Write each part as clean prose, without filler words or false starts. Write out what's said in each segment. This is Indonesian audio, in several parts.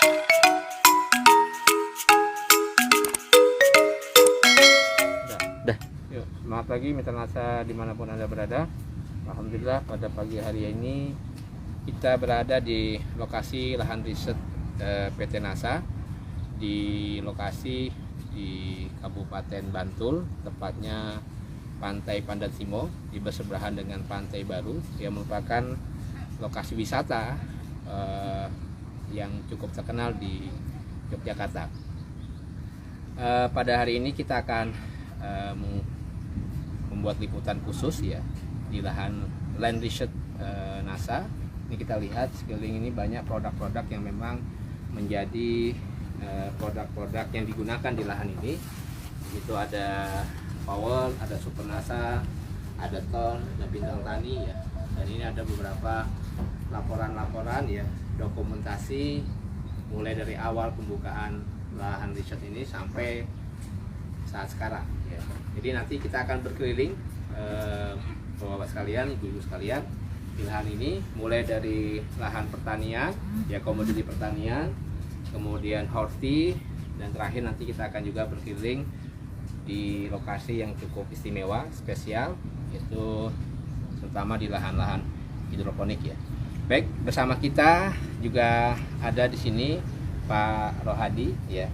Dah. Yuk, selamat pagi mitra NASA dimanapun Anda berada. Alhamdulillah pada pagi hari ini kita berada di lokasi lahan riset PT NASA di lokasi di Kabupaten Bantul, tepatnya Pantai Pandan Simo di bersebelahan dengan Pantai Baru yang merupakan lokasi wisata yang cukup terkenal di Yogyakarta. Pada hari ini kita akan membuat liputan khusus ya di lahan land research NASA. Ini kita lihat sekeliling ini banyak produk-produk yang memang menjadi produk-produk yang digunakan di lahan ini. Itu ada Power, ada Super NASA, ada Ton, ada Bintang Tani ya. Dan ini ada beberapa laporan-laporan ya, dokumentasi mulai dari awal pembukaan lahan riset ini sampai saat sekarang ya. Jadi nanti kita akan berkeliling Bapak-bapak sekalian, ibu-ibu sekalian di lahan ini, mulai dari lahan pertanian ya, komoditi pertanian, kemudian horti, dan terakhir nanti kita akan juga berkeliling di lokasi yang cukup istimewa, spesial, yaitu terutama di lahan-lahan hidroponik ya. Baik, bersama kita juga ada di sini Pak Rohadi ya.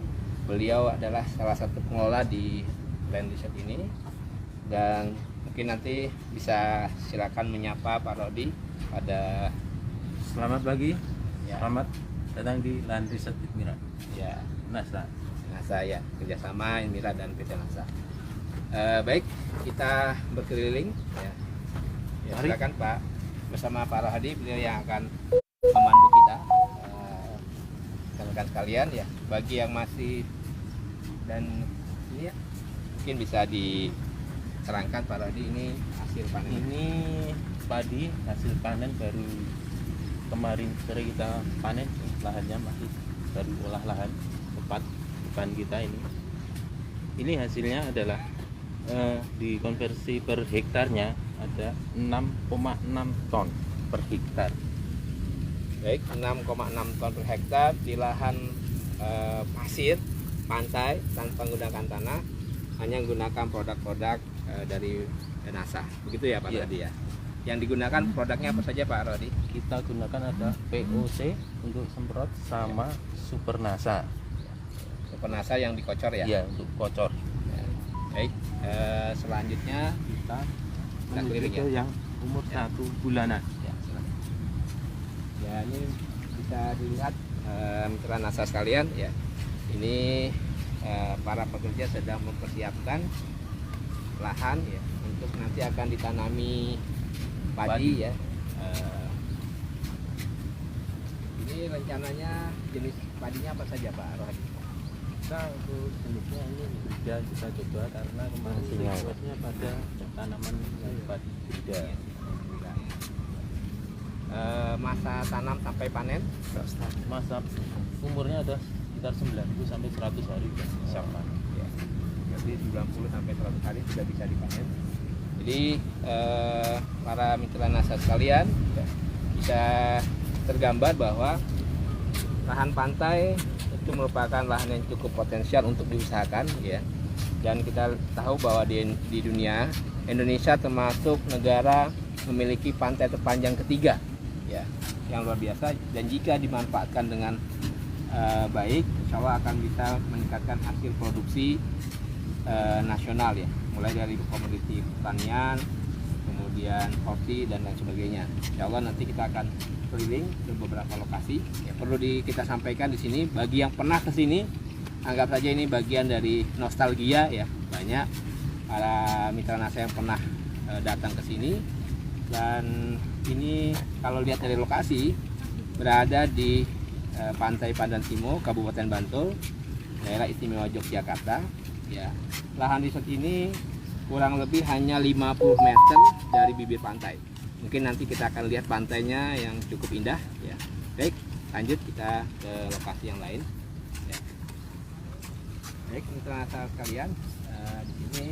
Beliau adalah salah satu pengelola di land research ini, dan mungkin nanti bisa silakan menyapa Pak Rodi pada. Selamat pagi Ya. Selamat datang di land research Inmira Ya, NASA. NASA ya, kerjasama Inmira dan PT NASA. Baik, kita berkeliling ya. Ya, Mari. silakan Pak, bersama Pak Rohadi, beliau yang akan memandu kita. Rekan sekalian ya, bagi yang masih dan ini ya, mungkin bisa diterangkan Pak Rodi, ini hasil panen. Ini padi hasil panen baru kemarin sore kita panen. Lahannya masih baru olah lahan tepat depan kita ini. Ini hasilnya adalah dikonversi per hektarnya ada 6,6 ton per hektar. Baik, 6,6 ton per hektar di lahan pasir pantai tanpa menggunakan tanah, hanya menggunakan produk-produk dari NASA. Begitu ya Pak Iya. Rodi ya. Yang digunakan produknya apa saja Pak Rodi? Kita gunakan ada POC untuk semprot sama Super NASA. Super NASA yang dikocor ya. Ya, untuk kocor. Ya. Baik, selanjutnya Kita Kita menuju keliling ke ya. yang umur 1 bulanan. ya, silakan. Ya, ini bisa dilihat mitra NASA sekalian ya. Ini para pekerja sedang mempersiapkan lahan ya untuk nanti akan ditanami padi ya. Ini rencananya jenis padinya apa saja Pak Rohadi? Kita untuk jenisnya ini hibrida kita coba karena kemarin Sinyal. requestnya pada tanaman yang padi hibrida. Masa tanam sampai panen? Masa umurnya ada sekitar 90 sampai 100 hari siap panen. Ya. Berarti 90 sampai 100 hari sudah bisa dipanen. Jadi para mitra NASA sekalian bisa tergambar bahwa lahan pantai itu merupakan lahan yang cukup potensial untuk diusahakan ya. Dan kita tahu bahwa di dunia Indonesia termasuk negara memiliki pantai terpanjang ketiga ya, yang luar biasa, dan jika dimanfaatkan dengan baik, insya Allah akan bisa meningkatkan hasil produksi nasional ya, mulai dari komoditi pertanian, kemudian horti dan lain sebagainya. Insya Allah nanti kita akan keliling ke beberapa lokasi. Ya, perlu kita sampaikan di sini, bagi yang pernah ke sini, anggap saja ini bagian dari nostalgia ya. Banyak para mitra NASA yang pernah datang ke sini, dan ini kalau lihat dari lokasi berada di Pantai Pandan Simo, Kabupaten Bantul, daerah istimewa Yogyakarta ya. Lahan riset ini kurang lebih hanya 50 meter dari bibir pantai. Mungkin nanti kita akan lihat pantainya yang cukup indah ya. Baik, lanjut kita ke lokasi yang lain ya. Baik, mitra NASA sekalian, di sini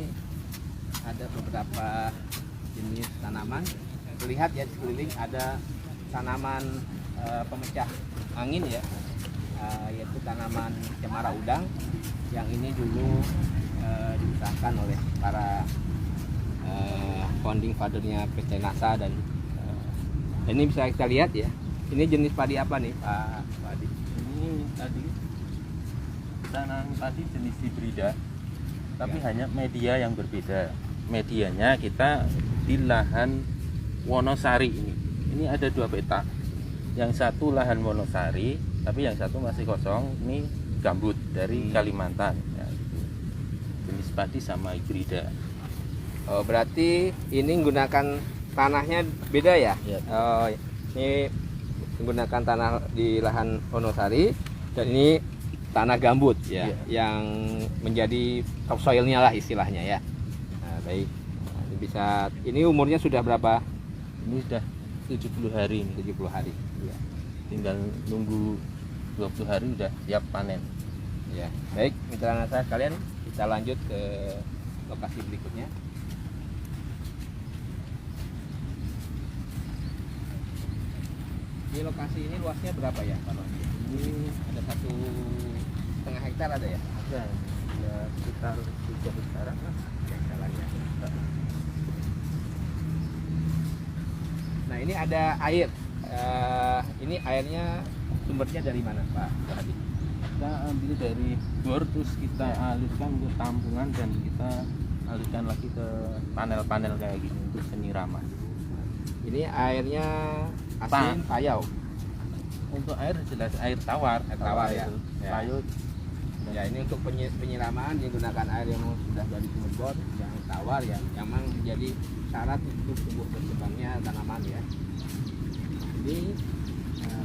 ada beberapa jenis tanaman. Terlihat ya di sekeliling ada tanaman pemecah angin ya. yaitu tanaman cemara udang yang ini dulu diusahakan oleh para founding fathernya PT NASA dan ini bisa kita lihat ya. Ini jenis padi apa nih Pak Padi? Ini tadi tanam padi jenis hibrida, tapi hanya media yang berbeda. Medianya kita di lahan Wonosari ini. Ini ada 2 peta. Yang satu lahan Wonosari, tapi yang satu masih kosong. Ini gambut dari Kalimantan. Ya, jenis padi sama hibrida. Oh, berarti ini menggunakan tanahnya beda ya? Ya. Oh, ini menggunakan tanah di lahan Wonosari dan ini tanah gambut ya, yang menjadi topsoilnya lah istilahnya ya. Nah, baik. Nah, ini bisa, ini umurnya sudah berapa? Ini sudah 70 hari ini. 70 hari. Ya. Tinggal nunggu 20 hari udah siap panen. Ya. Baik, mitra NASA sekalian, kita lanjut ke lokasi berikutnya. Di lokasi ini luasnya berapa ya Pak Lodi? Ini ada 1,5 hektar ada ya? Ada ya sekitar 3 hektaran lah yang jalannya. Nah ini ada air. Ini airnya sumbernya dari mana Pak Hadi? Kita ambil dari bor terus kita alirkan ke tampungan dan kita alirkan lagi ke panel-panel kayak gini untuk penyiraman. Ini airnya asin payau. Untuk air jelas air tawar, Air tawar ya. Ya. Payau. Ya ini untuk penyiraman digunakan air yang sudah dari sumber bor yang tawar ya, memang menjadi syarat untuk tumbuh berkembangnya tanaman ya. Ini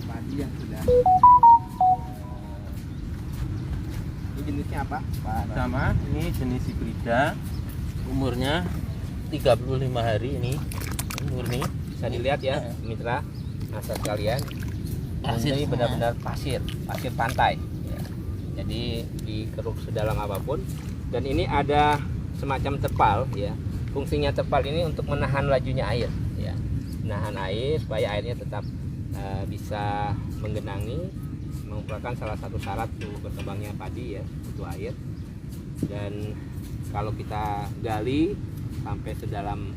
padi yang sudah ini jenisnya apa Pak? Sama ini jenis hibrida, umurnya 35 hari ini murni. Bisa dilihat ya mitra NASA sekalian, ini benar-benar pasir pantai ya. Jadi dikeruk sedalam apapun, dan ini ada semacam terpal ya. Fungsinya terpal ini untuk menahan lajunya air ya, menahan air supaya airnya tetap bisa menggenangi, merupakan salah satu syarat untuk berkembangnya padi ya, butuh air. Dan kalau kita gali sampai sedalam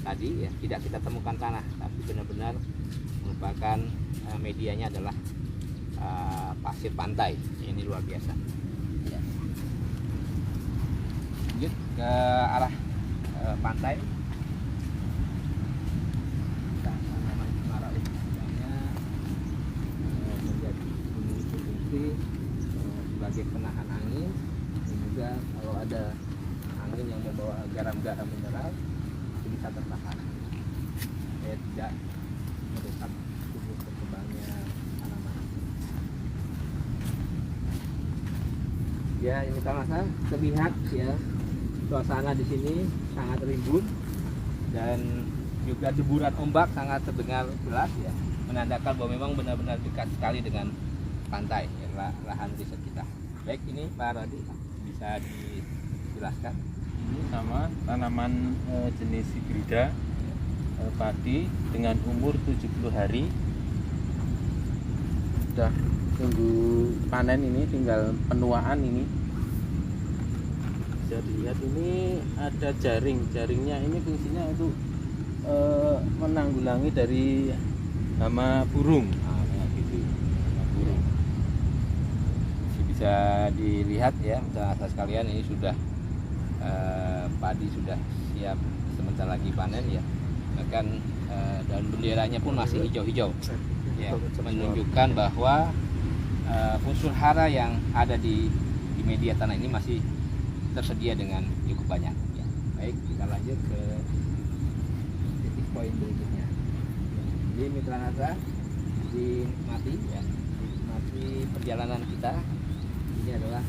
tadi ya, tidak kita temukan tanah, tapi benar-benar merupakan medianya adalah pasir pantai. Ini luar biasa ya. Lanjut ke arah pantai. Tanaman cemara udangnya menjadi fungsi sebagai penahan angin, dan juga kalau ada angin yang membawa garam-garam mineral itu bisa tertahan, tidak merusak tumbuh berkembangnya tanaman. Ya ini terasa terlihat ya, suasana di sini sangat rimbun dan juga deburan ombak sangat terdengar jelas ya, menandakan bahwa memang benar-benar dekat sekali dengan pantai ya, lahan riset kita. Baik, ini Pak Radi bisa dijelaskan. Ini sama tanaman jenis hibrida padi dengan umur 70 hari. Sudah tunggu panen, ini tinggal penuaan. Ini bisa dilihat ini ada jaringnya ini fungsinya untuk menanggulangi dari hama burung. Gitu. Burung. Bisa dilihat ya saudara sekalian, ini sudah padi sudah siap sebentar lagi panen ya. Bahkan daun benderanya pun masih hijau-hijau ya, menunjukkan bahwa unsur hara yang ada di media tanah ini masih tersedia dengan cukup banyak ya. Baik, kita lanjut ke titik poin berikutnya. Jadi mitra NASA, dinikmati ya, dinikmati perjalanan kita. Ini adalah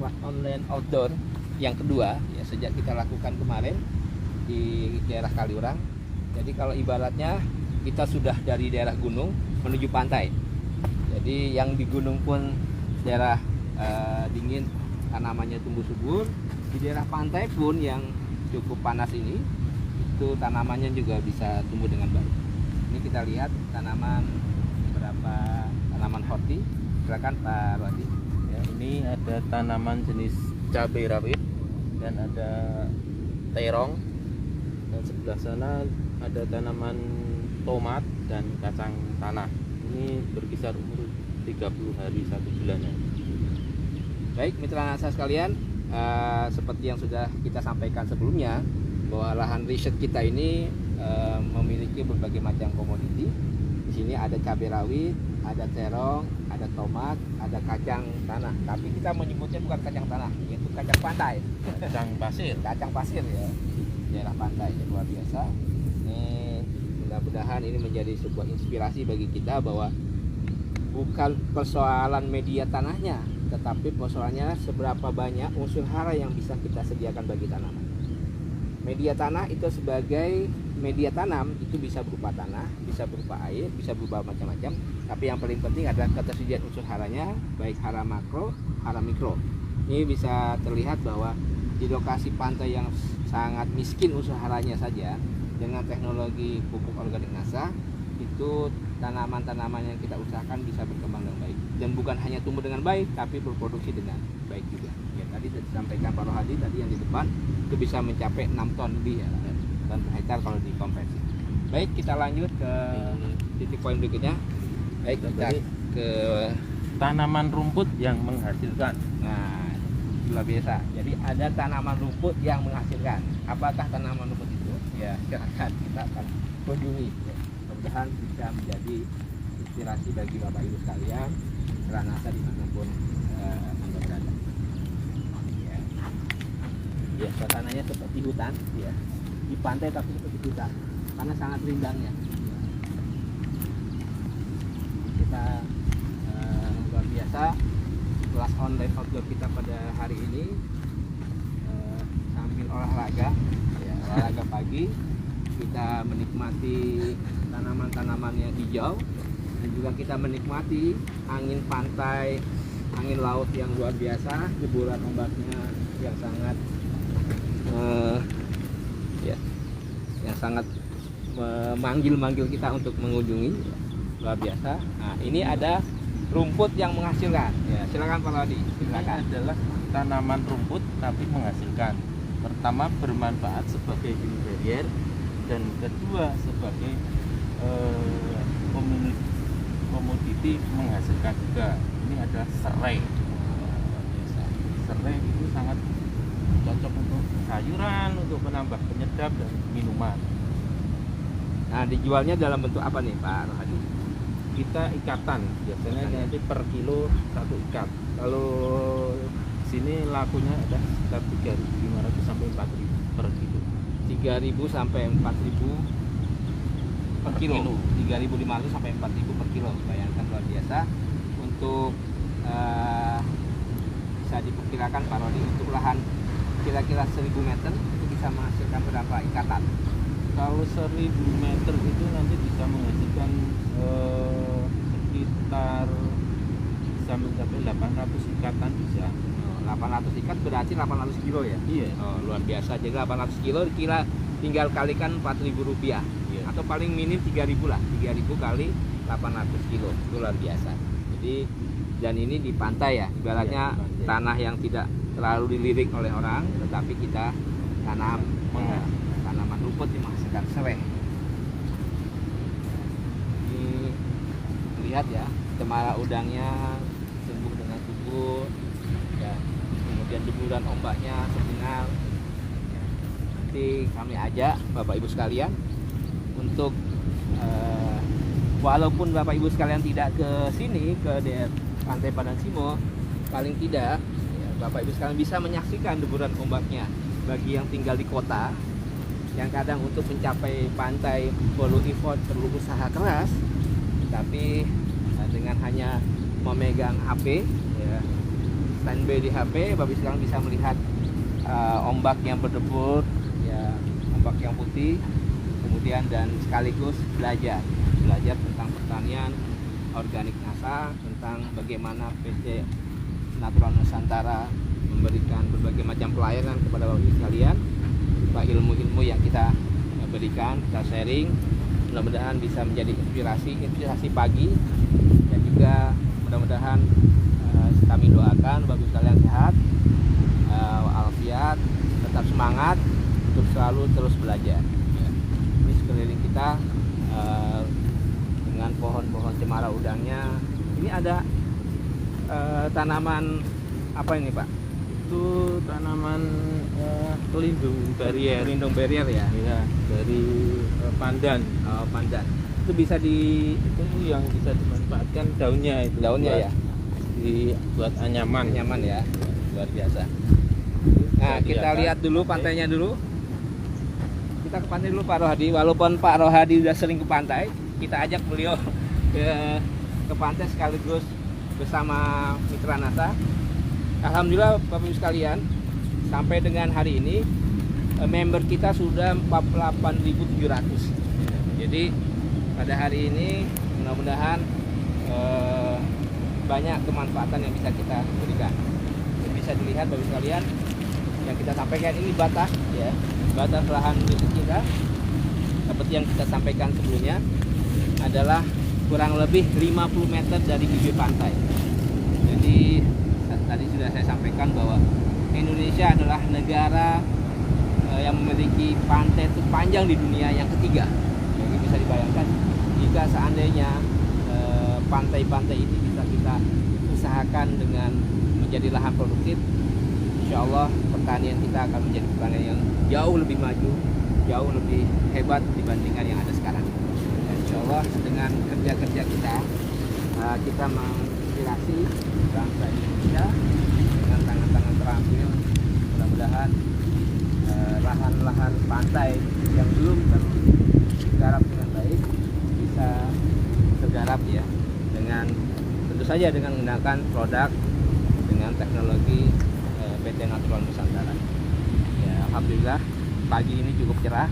kelas online outdoor yang kedua ya, sejak kita lakukan kemarin di daerah Kaliurang. Jadi kalau ibaratnya kita sudah dari daerah gunung menuju pantai. Jadi yang di gunung pun daerah dingin, tanamannya tumbuh subur. Di daerah pantai pun yang cukup panas ini, itu tanamannya juga bisa tumbuh dengan baik. Ini kita lihat tanaman, beberapa tanaman horti Silakan Pak Wadi. Ya, ini ada tanaman jenis cabai rawit dan ada terong, dan sebelah sana ada tanaman tomat dan kacang tanah. Ini berkisar umur 30 hari 1 bulannya. Baik mitra NASA sekalian, seperti yang sudah kita sampaikan sebelumnya, bahwa lahan riset kita ini memiliki berbagai macam komoditi. Di sini ada cabai rawit, ada terong, ada tomat, ada kacang tanah. Tapi kita menyebutnya bukan kacang tanah, yaitu kacang pantai. Kacang pasir. Kacang pasir ya, daerah pantai yang luar biasa. Ini mudah-mudahan ini menjadi sebuah inspirasi bagi kita bahwa bukan persoalan media tanahnya, tetapi persoalannya seberapa banyak unsur hara yang bisa kita sediakan bagi tanaman. Media tanah itu sebagai media tanam itu bisa berupa tanah, bisa berupa air, bisa berupa macam-macam. Tapi yang paling penting adalah ketersediaan unsur haranya, baik hara makro, hara mikro. Ini bisa terlihat bahwa di lokasi pantai yang sangat miskin unsur haranya saja, dengan teknologi pupuk organik NASA, itu tanaman-tanaman yang kita usahakan bisa berkembang dengan baik. Dan bukan hanya tumbuh dengan baik, tapi berproduksi dengan baik juga. Ya, tadi disampaikan Pak Rohadi tadi yang di depan itu bisa mencapai 6 ton lebih ya, ton per hektar kalau dikonversi. Baik, kita lanjut ke titik poin berikutnya. Baik, kita ke Tanaman rumput yang menghasilkan. nah, luar biasa. Jadi ada tanaman rumput yang menghasilkan. Apakah tanaman rumput itu? Ya, silakan kita akan kunjungi. Ya. Mudah-mudahan bisa menjadi inspirasi bagi Bapak Ibu sekalian, mitra NASA dimanapun Anda berada. Ya. Ya, suasananya seperti hutan, ya. Di pantai tapi seperti hutan, karena sangat rindangnya. Ya. Kita luar biasa kelas online outdoor kita pada hari ini sambil olahraga, ya, olahraga pagi. Kita menikmati tanaman-tanaman yang hijau dan juga kita menikmati angin pantai, angin laut yang luar biasa, deburan ombaknya yang sangat yang sangat memanggil kita untuk mengunjungi, luar biasa. Nah, ini ada rumput yang menghasilkan. Ya, silakan Pak Lodi. Silakan. Ini adalah tanaman rumput tapi menghasilkan. Pertama, bermanfaat sebagai barrier, dan kedua sebagai komoditi menghasilkan juga. Ini adalah serai. Serai itu sangat cocok untuk sayuran, untuk menambah penyedap dan minuman. Nah, dijualnya dalam bentuk apa nih Pak Rohadi? Kita ikatan, biasanya nanti per kilo 1 ikat. Kalau sini lakunya ada sekitar 3.500 sampai 4.000 per kilo. 3.000 sampai 4.000 per kilo. 3.500 sampai 4.000 per kilo. Bayangkan luar biasa. Untuk bisa diperkirakan Pak Rodi, untuk lahan kira-kira 1.000 meter itu bisa menghasilkan berapa ikatan? Kalau 1.000 meter itu nanti bisa menghasilkan sekitar bisa mencapai 800 ikatan bisa. 800 ikat berarti 800 kilo ya? Iya. Oh, luar biasa. Jadi 800 kilo kira tinggal kalikan Rp4.000. Iya. Atau paling minim 3.000 lah. 3.000 kali 800 kilo. Itu luar biasa. Jadi, dan ini di pantai ya. Ibaratnya Iya, pantai. tanah yang tidak terlalu dilirik oleh orang, tetapi kita tanam tanaman rumput yang menghasilkan serai. Ini lihat ya, cemara udangnya tumbuh dengan subur. Ya, kemudian deburan ombaknya terdengar. Ya, nanti kami ajak Bapak Ibu sekalian untuk walaupun Bapak Ibu sekalian tidak ke sini, ke daerah Pantai Padang Simo, paling tidak ya, Bapak Ibu sekalian bisa menyaksikan deburan ombaknya. Bagi yang tinggal di kota, yang kadang untuk mencapai pantai perlu effort, perlu usaha keras, tapi dengan hanya memegang HP, ya, standby di HP, Bapak Ibu sekalian bisa melihat ombak yang berdebur, ya, ombak yang putih, kemudian dan sekaligus belajar tentang pertanian organik NASA, tentang bagaimana PT Natural Nusantara memberikan berbagai macam pelayanan kepada Bapak Ibu sekalian, berupa ilmu-ilmu yang kita berikan, kita sharing, mudah-mudahan bisa menjadi inspirasi pagi dan juga mudah-mudahan kami doakan bagi kalian sehat, walafiat, tetap semangat untuk selalu terus belajar. Ini sekeliling kita dengan pohon-pohon cemara udangnya. Ini ada tanaman apa ini Pak? Itu tanaman pelindung barrier. Pelindung barrier ya? Ya, dari pandan. Oh, pandan. Itu bisa Itu yang bisa dimanfaatkan daunnya itu. daunnya buat, ya? buat anyaman. Nyaman ya, luar biasa. Nah, kita lihat dulu pantainya dulu. Kita ke pantai dulu Pak Rohadi. Walaupun Pak Rohadi udah sering ke pantai, kita ajak beliau ke pantai sekaligus bersama Mitra NASA. Alhamdulillah Bapak Ibu sekalian, sampai dengan hari ini member kita sudah 48.700. Jadi pada hari ini mudah-mudahan banyak kemanfaatan yang bisa kita berikan. Dan bisa dilihat Bapak Ibu sekalian, yang kita sampaikan ini batas ya, batas lahan milik kita. Seperti yang kita sampaikan sebelumnya adalah kurang lebih 50 meter dari bibir pantai. Jadi tadi sudah saya sampaikan bahwa Indonesia adalah negara yang memiliki pantai terpanjang di dunia yang ketiga. Jadi bisa dibayangkan jika seandainya pantai-pantai ini bisa kita usahakan dengan menjadi lahan produktif, insya Allah pertanian kita akan menjadi pertanian yang jauh lebih maju, jauh lebih hebat dibandingkan yang ada sekarang. Dan insya Allah dengan kerja-kerja kita menginspirasi bangsa Indonesia dengan tangan-tangan terampil. Mudah-mudahan lahan-lahan pantai yang belum tergarap dengan baik bisa tergarap ya, dengan tentu saja dengan menggunakan produk dengan teknologi PT Natural Nusantara. Ya, alhamdulillah pagi ini cukup cerah.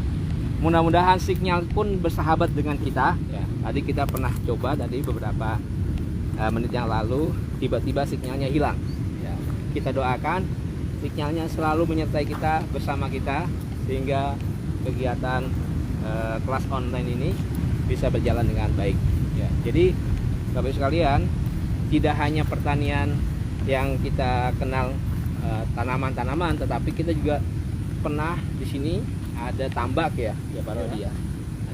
Mudah-mudahan sinyal pun bersahabat dengan kita. Ya, tadi kita pernah coba tadi beberapa menit yang lalu, tiba-tiba sinyalnya hilang. Ya, kita doakan sinyalnya selalu menyertai kita, bersama kita, sehingga kegiatan kelas online ini bisa berjalan dengan baik. Ya, jadi Bapak Ibu sekalian, tidak hanya pertanian yang kita kenal tanaman-tanaman, tetapi kita juga pernah di sini ada tambak ya, Pak Rodi ya.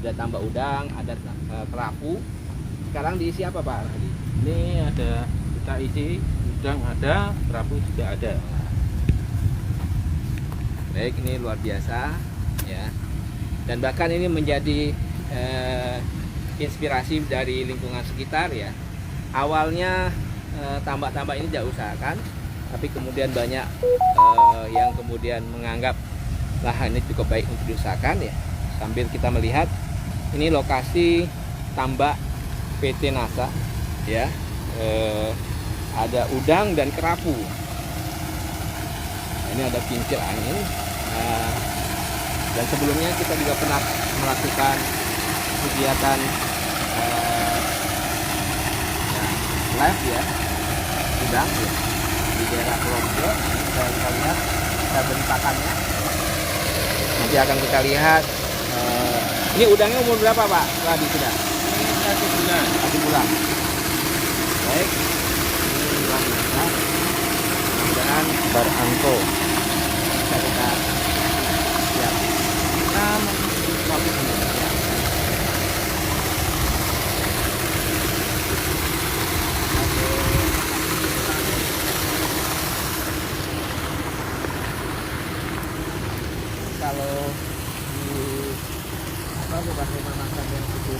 Ada tambak udang, ada kerapu. Sekarang diisi apa Pak Rodi? Ini ada, kita isi udang ada, kerapu juga ada. Baik, ini luar biasa ya. Dan bahkan ini menjadi inspirasi dari lingkungan sekitar ya. Awalnya tambak-tambak ini tidak usahakan, tapi kemudian banyak yang kemudian menganggap lahan ini cukup baik untuk diusahakan ya. Sambil kita melihat ini lokasi tambak PT NASA ya, ada udang dan kerapu. Nah, ini ada kincir angin. Dan sebelumnya kita juga pernah melakukan kegiatan live ya, udang ya, di daerah Pulau. Kita lihat kita bentakannya. Nanti akan kita lihat. Ini udangnya umur berapa Pak? Tadi sudah? Ini 1 bulan. 1 bulan. Baik. Ini luar biasa. Mudah-mudahan Baranto. bisa kita lihat. Kita fokus dulu ya. Kalau di beberapa makan yang cukup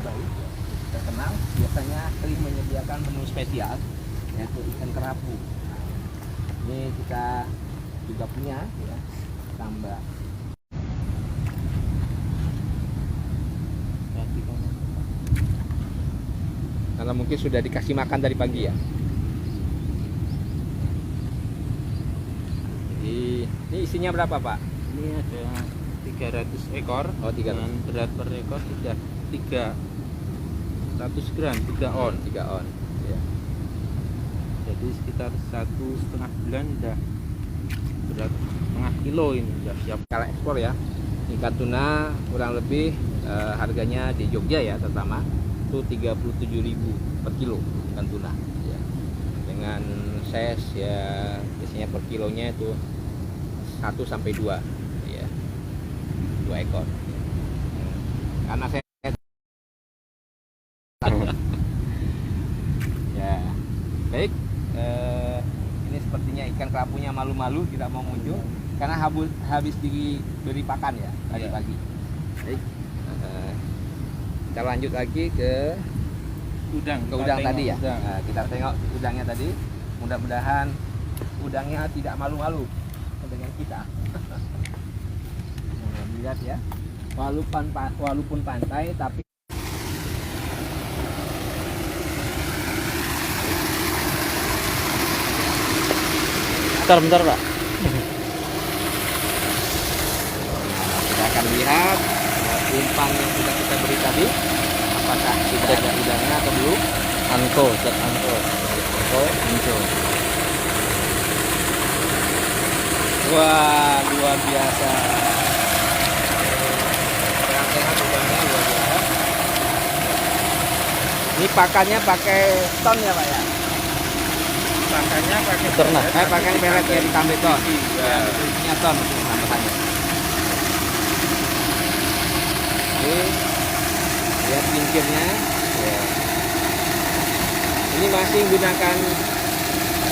baik ya, kita kenal biasanya sering menyediakan menu spesial yaitu ikan kerapu. Ini kita juga punya ya, tambah karena mungkin sudah dikasih makan dari pagi ya. Jadi ini isinya berapa Pak? Ini ada 300 ekor. Oh, 300. Dengan berat per ekor sudah 300 gram, 3 on. 3 on. Ya. Jadi sekitar 1,5 bulan udah berat setengah kilo ini udah siap. Kalau ekspor ya, ikan tuna kurang lebih harganya di Jogja ya terutama itu 37.000 per kilo ikan tuna ya. Dengan size ya biasanya per kilonya itu 1 sampai 2 ya. 2 ekor. Karena saya ya. Baik, ini sepertinya ikan kerapunya malu-malu tidak mau muncul karena habis diberi pakan ya tadi pagi. Baik, kita lanjut lagi ke udang tadi ya. Nah, kita tengok udangnya tadi. Mudah-mudahan udangnya tidak malu-malu dengan kita. Nah, lihat ya, walaupun pantai tapi bentar Pak. kita akan lihat umpan yang sudah kita beri tadi apakah sudah ada udangnya atau belum. Anko. Wah, luar biasa. Sehat-sehat udangnya luar biasa. Ini pakannya pakai ton ya Pak ya? Pakannya pakai Ternak. Pakai pelet ya ditambah ton. Ya, isinya ton tambahannya. Oke. Lihat kincirnya. Ya. Ini masih menggunakan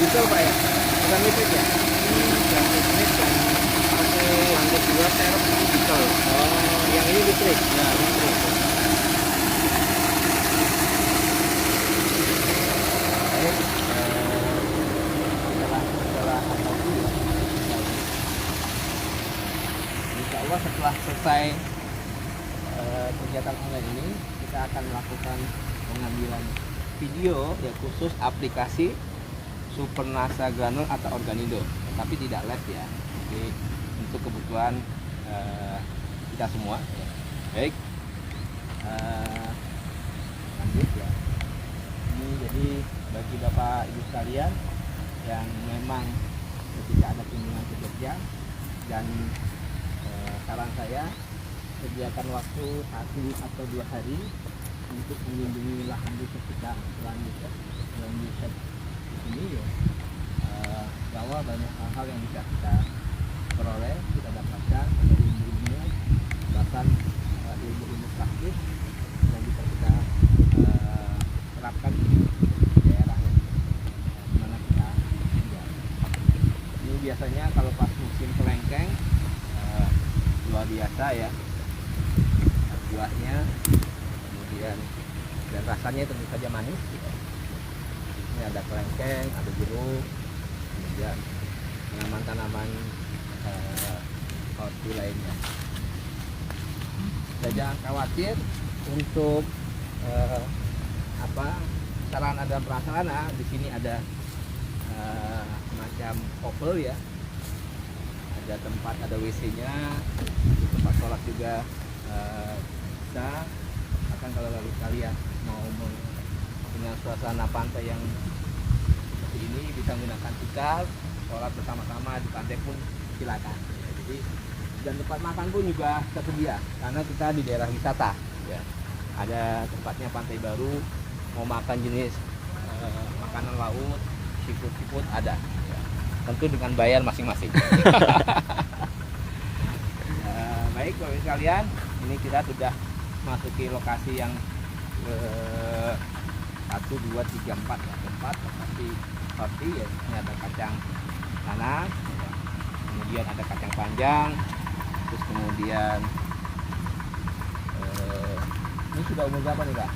diesel Pak ya? Bukan listrik ya? yang listrik dan pakai lantai 2 serep diesel. Oh, yang ini listrik? Ya, listrik. Baik, setelah operasi ya, insya Allah setelah selesai kegiatan online ini kita akan melakukan pengambilan video ya khusus aplikasi Supernasa Granul atau Organindo, tapi tidak live ya. Jadi untuk kebutuhan kita semua. Ya. Baik, lanjut ya. Ini jadi bagi Bapak Ibu sekalian yang memang ketika ada kunjungan ke Jogja dan saran saya sediakan waktu 1 atau 2 hari untuk mengunjungi lahan riset kita selanjutnya yang riset ini ya, bahwa banyak hal-hal yang bisa kita peroleh, kita dapatkan dari ilmu-ilmu, bahkan ilmu-ilmu praktis yang bisa kita terapkan di daerah yang dimana kita tinggal. Ini biasanya kalau pas musim kelengkeng luar biasa ya, buahnya kemudian dan rasanya tentu saja manis. Ini ada kelengkeng, ada jeruk, kemudian tanaman-tanaman horti lainnya. Dan jangan khawatir untuk sarana dan prasarana. Di sini ada semacam oval ya, ada tempat, ada WC-nya, tempat sholat juga bisa. Bahkan kalau lalu kalian mau dengan suasana pantai yang seperti ini bisa menggunakan tikar, sholat bersama-sama di pantai pun silakan. Jadi dan tempat makan pun juga tersedia karena kita di daerah wisata. Ya. Ada tempatnya Pantai Baru, mau makan jenis makanan laut, seafood ada. Ya. Tentu dengan bayar masing-masing. Baik Bapak sekalian, ini kita sudah masuki lokasi yang 1, 2, 3, 4 ya, tempat lokasi horti ya. Ini ada kacang tanah, ya. Kemudian ada kacang panjang, terus kemudian ini sudah umur berapa nih Kak?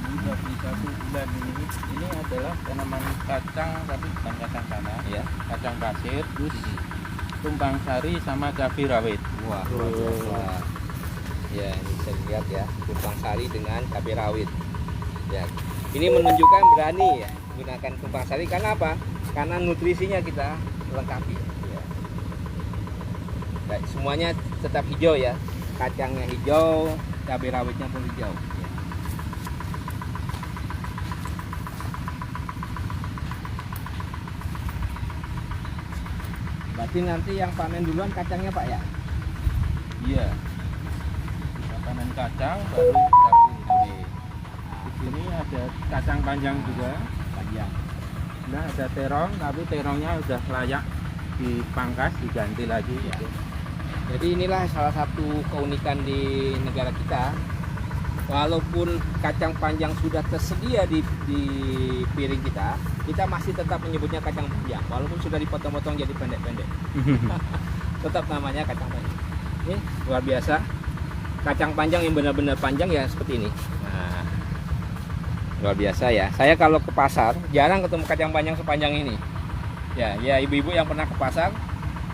Ini dari 1 bulan ini. Ini adalah tanaman kacang tapi bukan kacang tanah, Ya. kacang pasir, terus tumpang sari sama cabai rawit. Wah, luar biasa. Ya, ini bisa dilihat ya, tumpang sari dengan cabai rawit. Ya, ini menunjukkan berani ya menggunakan tumpang sari karena apa? Karena nutrisinya kita lengkapi. Ya. Baik, semuanya tetap hijau ya, kacangnya hijau, cabai rawitnya pun hijau. Ya. Berarti nanti yang panen duluan kacangnya Pak ya? Iya. Kita panen kacang baru cabai. Nah, Ini ada kacang panjang juga. Panjang. Nah, ada terong, tapi terongnya udah layak dipangkas, diganti lagi. Ya. Gitu. Jadi inilah salah satu keunikan di negara kita. Walaupun kacang panjang sudah tersedia di piring kita masih tetap menyebutnya kacang panjang. Walaupun sudah dipotong-potong jadi pendek-pendek, tetap namanya kacang panjang. Ini luar biasa. Kacang panjang yang benar-benar panjang ya seperti ini. Nah, luar biasa ya. Saya kalau ke pasar jarang ketemu kacang panjang sepanjang ini. Ya, ibu-ibu yang pernah ke pasar,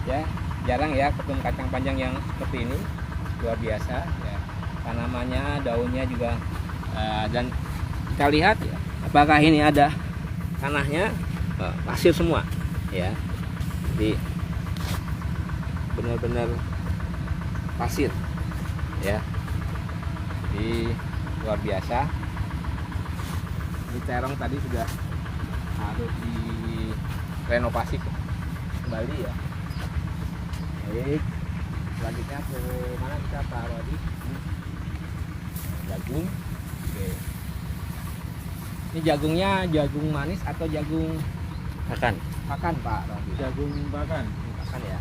ya jarang ya ketemu kacang panjang yang seperti ini. Luar biasa. Ya. Tanamannya, daunnya juga, dan kita lihat ya, apakah ini ada tanahnya, pasir semua, ya. Jadi benar-benar pasir, ya. Jadi luar biasa. Ini terong tadi sudah harus direnovasi kembali ya. Baik, selanjutnya ke mana kita Pak Rodi? Jagung. Oke. Ini jagungnya jagung manis atau jagung Pakan. pakan Pak Rodi? Jagung pakan. Pakan ya.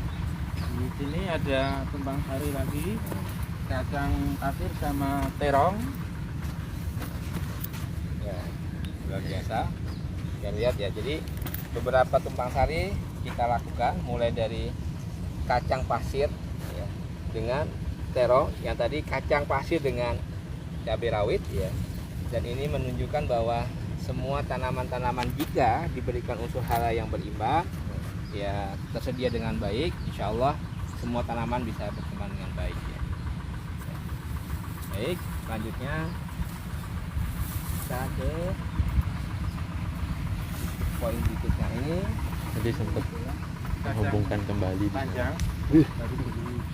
Di sini ada kembang sari lagi, kacang pasir sama terong. Ya, luar biasa. Kita lihat ya. Jadi beberapa tumpang sari kita lakukan mulai dari kacang pasir ya, dengan terong, yang tadi kacang pasir dengan cabai rawit ya. Dan ini menunjukkan bahwa semua tanaman-tanaman jika diberikan unsur hara yang berimbang ya, tersedia dengan baik, insya Allah semua tanaman bisa berkembang dengan baik ya. Baik, selanjutnya kita ke poin berikutnya ini. Jadi sempat menghubungkan kembali Panjang. panjang baru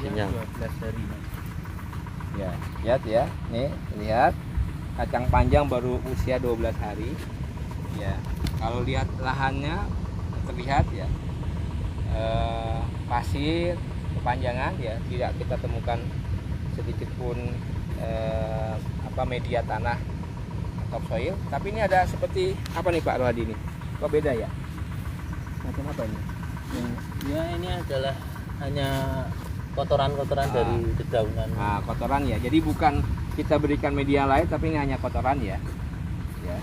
Kenyang. 12 hari. Ya, lihat ya. Nih, lihat kacang panjang baru usia 12 hari. Ya, kalau lihat lahannya terlihat ya. Pasir kepanjangan ya, tidak kita temukan sedikit pun media tanah topsoil. Tapi ini ada seperti apa nih Pak Rohadi ini? Kok beda ya? Macam apa ini? Ya, ini adalah hanya kotoran-kotoran dari dedaunan. Nah, kotoran ya. Jadi bukan kita berikan media lain, tapi ini hanya kotoran ya. Ya.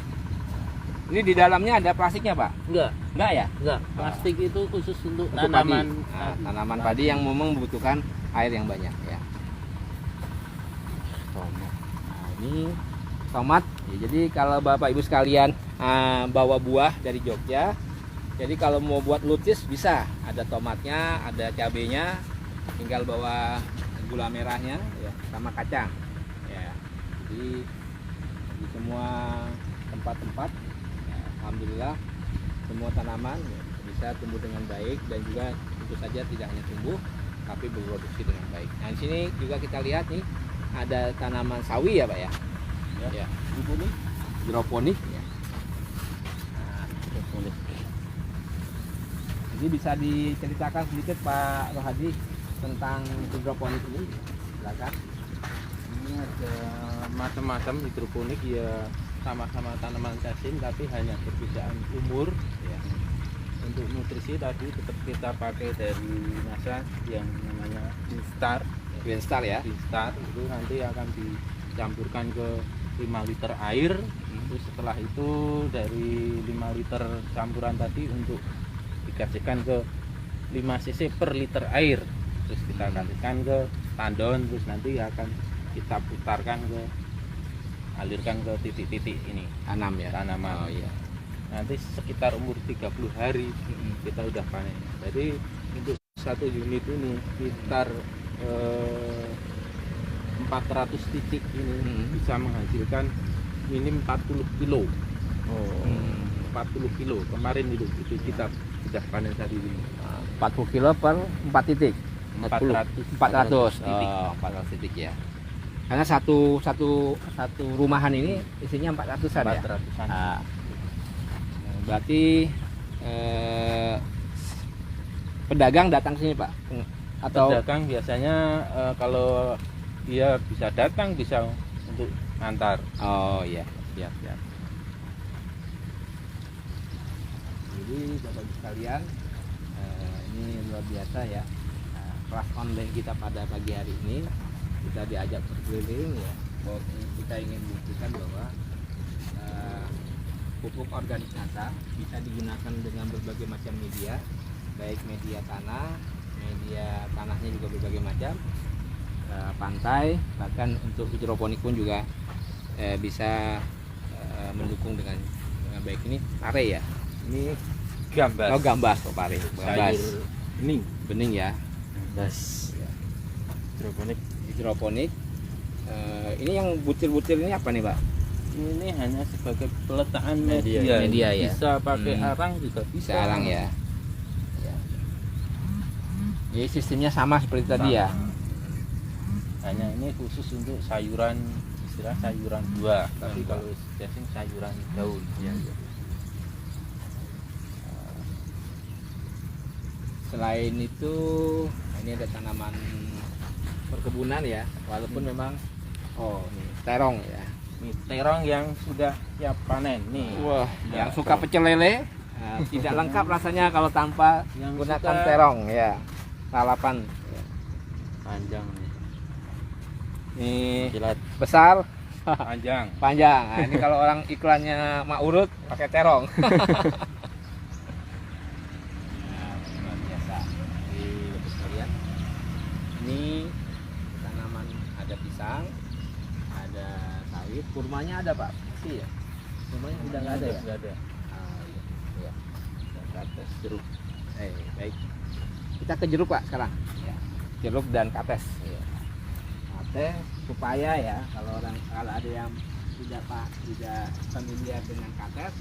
Ini di dalamnya ada plastiknya, Pak? Enggak ya? Enggak. Plastik itu khusus untuk Untuk tanaman. padi. Nah, tanaman padi yang memang membutuhkan air yang banyak ya. Tomat. Nah, ini tomat. Ya, jadi kalau Bapak Ibu sekalian bawa buah dari Jogja, jadi kalau mau buat lutis bisa. Ada tomatnya, ada cabenya, tinggal bawa gula merahnya ya, sama kacang. Ya. Jadi di semua tempat-tempat ya, alhamdulillah semua tanaman ya, bisa tumbuh dengan baik, dan juga tentu saja tidak hanya tumbuh tapi berproduksi dengan baik. Nah, di sini juga kita lihat nih ada tanaman sawi ya, Pak ya. Ya. Hidroponik ya. Nah, hidroponik. Jadi bisa diceritakan sedikit Pak Rohadi tentang hidroponik ini? Silakan. Ini ada macam-macam hidroponik ya, sama-sama tanaman sasin tapi hanya perbedaan umur ya. Untuk nutrisi tadi tetap kita pakai dari NASA yang namanya Green Star ya. Green Star itu nanti akan dicampurkan ke 5 liter air. Terus setelah itu dari 5 liter campuran tadi untuk dikasihkan ke 5 cc per liter air, terus kita kasihkan ke tandon, terus nanti akan kita putarkan alirkan ke titik-titik ini Tanam ya. tanaman. Oh iya. Nanti sekitar umur 30 hari kita udah panen. Jadi untuk satu unit ini sekitar 400 titik ini bisa menghasilkan minim 40 kilo. 40 kilo kemarin itu kita sudah panen saat ini. 40 kilo per 4 titik. 400 titik. Oh, 400 titik ya. Karena satu rumahan ini isinya 400-an ya. 400-an. Nah, berarti pedagang datang sini Pak? Atau pedagang biasanya kalau dia bisa datang bisa untuk antar. Oh iya. Siap, siap. Jadi Bapak Ibu sekalian, ini luar biasa ya. Kelas online kita pada pagi hari ini kita diajak berkeliling ya. Bahwa kita ingin buktikan bahwa pupuk organik NASA bisa digunakan dengan berbagai macam media, baik media tanahnya juga berbagai macam, pantai, bahkan untuk hidroponik pun juga bisa mendukung dengan baik. Ini pare ya, ini Gambas. oh gambas, oh pare, gambas, Sayur bening ya, gambas hidroponik. Ini yang butir-butir ini apa nih Pak? ini hanya sebagai peletakan Media ya. Bisa pakai arang juga bisa. Arang ya. Jadi sistemnya sama seperti tadi ya. Hanya ini khusus untuk sayuran, istilah sayuran buah. Tapi buah. kalau biasanya sayuran daun. Ya. Selain itu, ini ada tanaman perkebunan ya. Walaupun memang ini terong ya. Ini terong yang sudah siap panen nih. Wah, yang suka pecel lele tidak lengkap rasanya kalau tanpa Yang gunakan suka- terong ya. Lalapan. Panjang nih. Ini Jilat besar, panjang. panjang. Nah, ini kalau orang iklannya mak urut pakai terong. Nah, luar biasa. Jadi Bapak sekalian, ini tanaman ada pisang, ada sawit, kurmanya ada Pak? Masih ya? Kurmanya udah nggak ada ya? Nggak ada. Ah, iya. Dan kates jeruk. Baik. Kita ke jeruk Pak sekarang. Ya. Jeruk dan kates. Ya. Kates supaya ya kalau ada yang tidak familiar dengan kates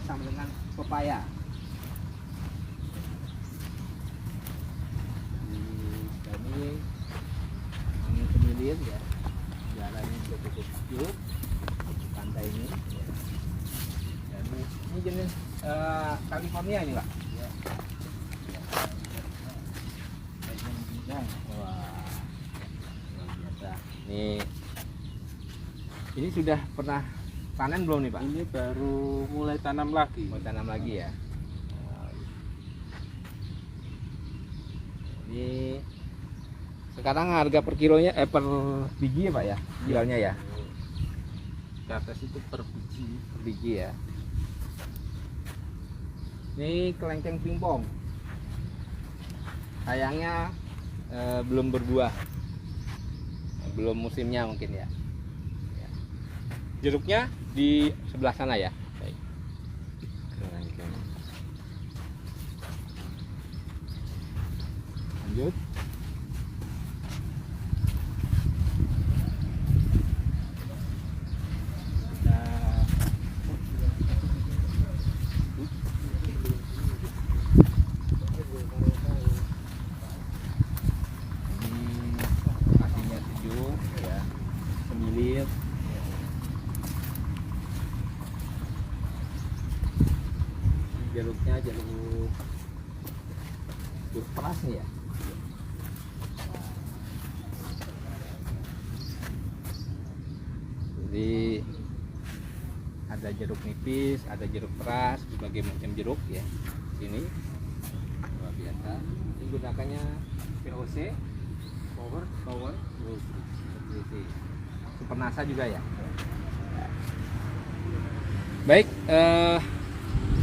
sama dengan pepaya. Ini angin semilir ya. Jalannya juga cukup sejuk di pantai ini. Ya. Dan ini jenis California ini Pak. Ya. Wah, luar biasa. Ini sudah pernah panen belum nih Pak? Ini baru mulai tanam lagi. Mau tanam lagi ya. Ini sekarang harga per kilonya per biji ya Pak ya? Jualnya ya? Kates itu per biji. Per biji ya. Ini kelengkeng pingpong. Sayangnya belum berbuah, belum musimnya mungkin ya. Jeruknya di sebelah sana ya. Baik. Lanjut. Lokasinya sejuk ya, semilir. Jeruknya jeruk keras nih ya. Jadi ada jeruk nipis, ada jeruk keras, berbagai macam jeruk ya. Sini luar biasa. Ini gunakannya POC, power, super NASA juga ya. Baik,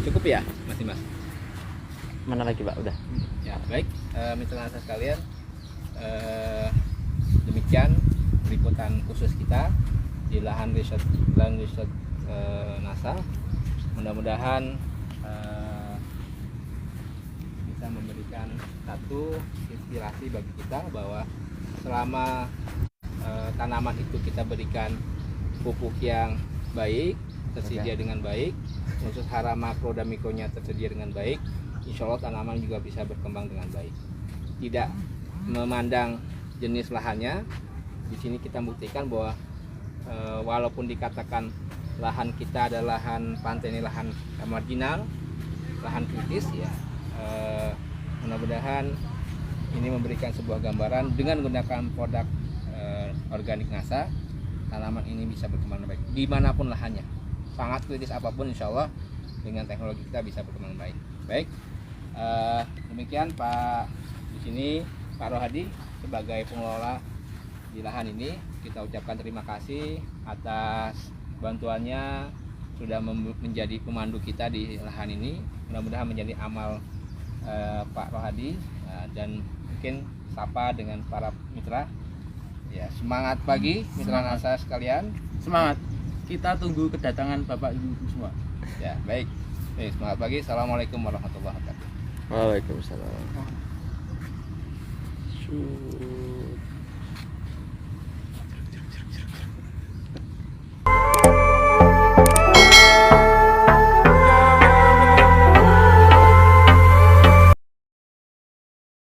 cukup ya, Mas. Mana lagi Pak? Udah. Ya, baik, mitra NASA sekalian, demikian liputan khusus kita di lahan riset NASA. Mudah-mudahan bisa memberikan satu inspirasi bagi kita bahwa selama tanaman itu kita berikan pupuk yang baik, tersedia dengan baik, unsur hara makro dan mikronya tersedia dengan baik, insya Allah tanaman juga bisa berkembang dengan baik. Tidak memandang jenis lahannya, di sini kita buktikan bahwa walaupun dikatakan lahan kita adalah lahan pantai, ini lahan marginal, lahan kritis ya, mudah-mudahan ini memberikan sebuah gambaran dengan menggunakan produk organik NASA tanaman ini bisa berkembang baik dimanapun lahannya. Sangat kritis apapun, insya Allah dengan teknologi kita bisa berkembang baik. Baik, demikian Pak, di sini Pak Rohadi sebagai pengelola di lahan ini, kita ucapkan terima kasih atas bantuannya sudah menjadi pemandu kita di lahan ini. Mudah-mudahan menjadi amal Pak Rohadi, dan mungkin sapa dengan para mitra. Ya, semangat pagi mitra NASA sekalian. Semangat. Kita tunggu kedatangan Bapak Ibu semua. Ya, baik. Semangat pagi. Assalamualaikum warahmatullahi wabarakatuh. Waalaikumsalam.